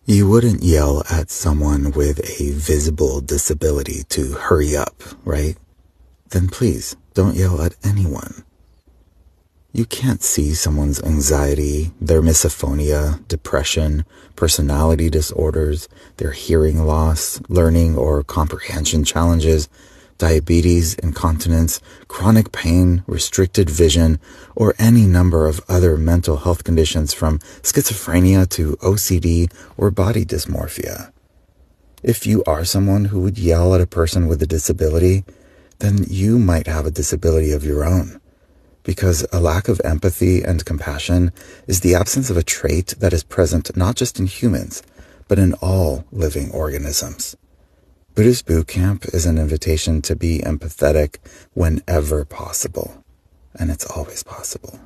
You wouldn't yell at someone with a visible disability to hurry up, right? Then please don't yell at anyone. You can't see someone's anxiety, their misophonia, depression, personality disorders, their hearing loss, learning or comprehension challenges, diabetes, incontinence, chronic pain, restricted vision, or any number of other mental health conditions from schizophrenia to OCD or body dysmorphia. If you are someone who would yell at a person with a disability, then you might have a disability of your own. Because a lack of empathy and compassion is the absence of a trait that is present not just in humans, but in all living organisms. Buddhist Boot Camp is an invitation to be empathetic whenever possible, and it's always possible.